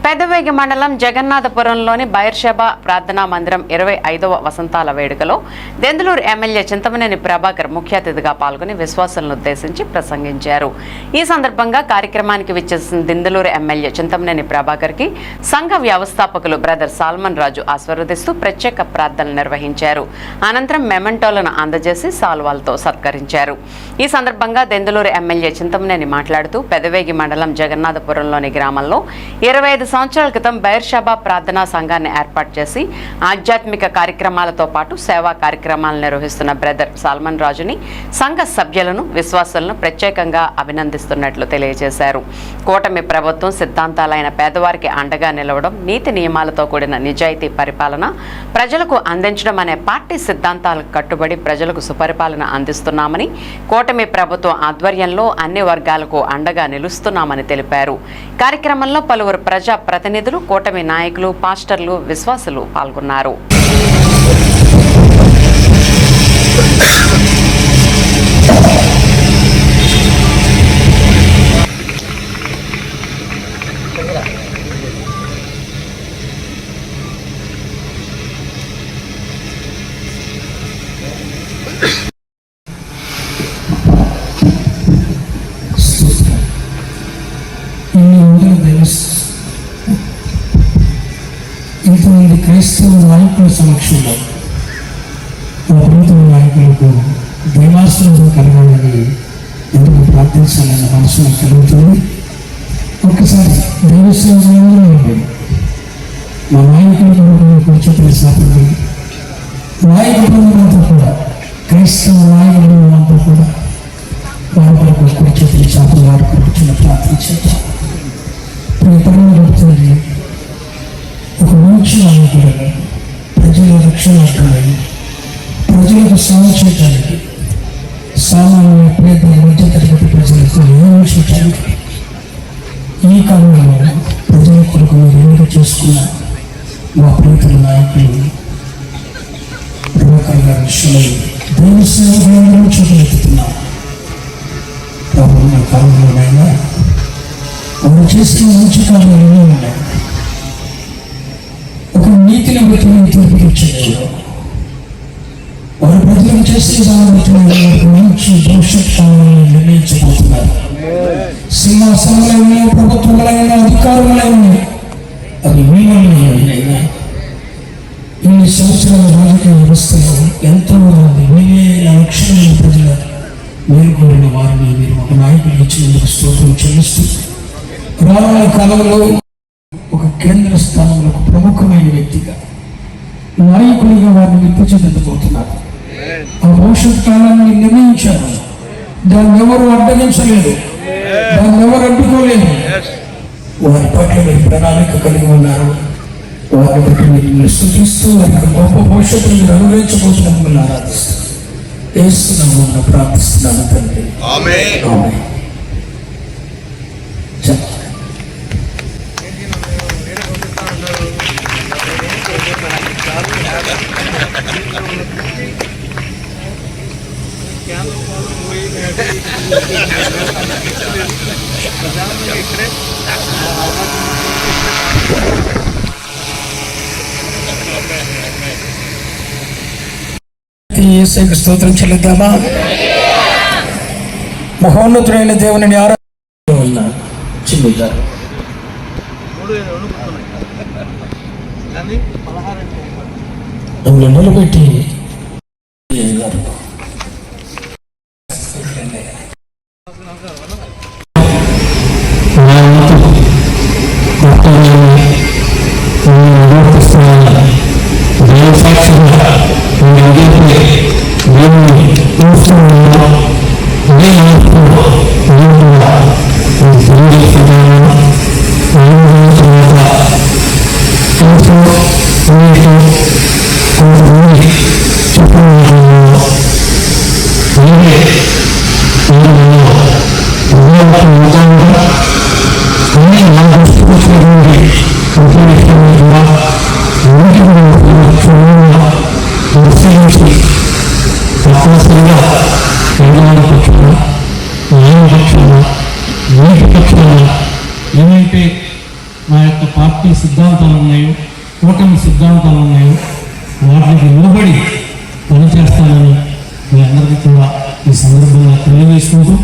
పెదవేగి మండలం జగన్నాథపురంలోని బైర్షబా ప్రార్థనా మందిరం 25వ వసంతాల వేడుకలో దెందులూరు ఎమ్మెల్యే చింతమనేని ప్రభాకర్ ముఖ్య అతిథిగా పాల్గొని విశ్వాసులను ఉద్దేశించి ప్రసంగించారు. ఈ సందర్భంగా కార్యక్రమానికి విచ్చేసిన దెందులూరు ఎమ్మెల్యే చింతమనేని ప్రభాకర్ కి సంఘ వ్యవస్థాపకులు బ్రదర్ సాల్మన్ రాజు ఆశీర్వదిస్తూ ప్రత్యేక ప్రార్థనలు నిర్వహించారు. అనంతరం మెమెంటోలను అందజేసి సాల్వాలతో సత్కరించారు. ఈ సందర్భంగా దెందులూరు ఎమ్మెల్యే చింతమనేని మాట్లాడుతూ పెదవేగి మండలం జగన్నాథపురంలోని గ్రామంలో 25 సంవత్సరాల క్రితం బైర్షబా ప్రార్థనా సంఘాన్ని ఏర్పాటు చేసి ఆధ్యాత్మిక కార్యక్రమాలతో పాటు సేవా కార్యక్రమాలు నిర్వహిస్తున్న బ్రదర్ సాల్మన్ రాజుని సంఘ సభ్యులను విశ్వాసులను ప్రత్యేకంగా అభినందిస్తున్నట్లు తెలియజేశారు. కూటమి ప్రభుత్వం సిద్ధాంతాలైన పేదవారికి అండగా నిలవడం, నీతి నియమాలతో కూడిన నిజాయితీ పరిపాలన ప్రజలకు అందించడం అనే పార్టీ సిద్ధాంతాలకు కట్టుబడి ప్రజలకు సుపరిపాలన అందిస్తున్నామని, కూటమి ప్రభుత్వం ఆధ్వర్యంలో అన్ని వర్గాలకు అండగా నిలుస్తున్నామని తెలిపారు. కార్యక్రమంలో పలువురు ప్రజా ప్రతినిధులు, కూటమి నాయకులు, పాస్టర్లు, విశ్వాసులు పాల్గొన్నారు. ఇంతమంది క్రైస్తవ నాయకుల సమక్షంలో ప్రభుత్వ నాయకులకు దేవాశ్రమం కలగాలని ఎందుకు ప్రార్థించాలన్న మనసులో కలుగుతుంది. ఒక్కసారి దేవస్థానంలో మా నాయకులు కూర్చొని సాపండి, నాయకులంతా కూడా క్రైస్తవ నాయకులు అంతా కూడా వారి కొరకు కూర్చొని సాపం వారి కూర్చొని ప్రార్థించారు. చెప్తుంది ఒక మంచి నాయకులను, ప్రజల రక్షణార్థాన్ని, ప్రజలకు సేవ చేయడానికి, సామాన్య పేద మధ్యతరగతి ప్రజలకు నియమించడానికి ఈ కాలంలో ప్రజల కొరకు మీరు ఎన్నిక చేసుకున్న మా ప్రీతుల నాయకులు ప్రభాకర్ గారి విషయంలో దేవ సేవలు చూపెడుతున్నారు. రాబోయే కాలంలోనైనా వారు చేసిన మంచి కార్యాలు ఎన్నో ఉన్నాయి. ఒక నీతిని బట్టి తీర్పు ఇచ్చేవారు వారు ప్రజలకు చేసిన దాన్ని మంచి భవిష్యత్ కావాలని నిర్ణయించబోతున్నారు. సింహాసనములైనా, ప్రభుత్వములైనా, అధికారములైనా అవి మీనైనా ఇన్ని సంవత్సరాల రాజకీయ వ్యవస్థలో ఎంతో మంది వేల లక్షల ప్రజల మేలుకోరిన వారిని మీరు ఒక నాయకులు ఇచ్చినందుకు స్తోత్రం చెల్లిస్తూ రానున్న కాలంలో ఒక కేంద్ర స్థానంలో ఒక ప్రముఖమైన వ్యక్తిగా నాయకుడిగా వారిని విప్పచెందబోతున్నారు. ఆ భవిష్యత్ కాలాన్ని నిర్ణయించారు. దాన్ని ఎవరు అడ్డగించలేదు, దాన్ని ఎవరు అడ్డుకోలేదు. వారి పట్ల మీరు ప్రణాళిక కలిగి ఉన్నారు. వారిని బట్టి మీరు స్తుతిస్తూ వారికి గొప్ప భవిష్యత్తును మీరు అనుగ్రహించబోతున్న మిమ్మల్ని ఆరాధిస్తూ యేసునామమున ప్రార్థిస్తున్నాను తండ్రి. ఆమేన్. యేసుకి స్తోత్రం చెల్లిద్దామా? మహోన్నతుడైన దేవుని ఆరాధన చెల్లిద్దాం. నిలబెట్టి పార్టీ సిద్ధాంతాలు ఉన్నాయో, కూటమి సిద్ధాంతాలు ఉన్నాయో వాటికి నిలబడి పనిచేస్తానని మీ అందరికీ కూడా ఈ సందర్భంగా తెలియజేసుకుంటూ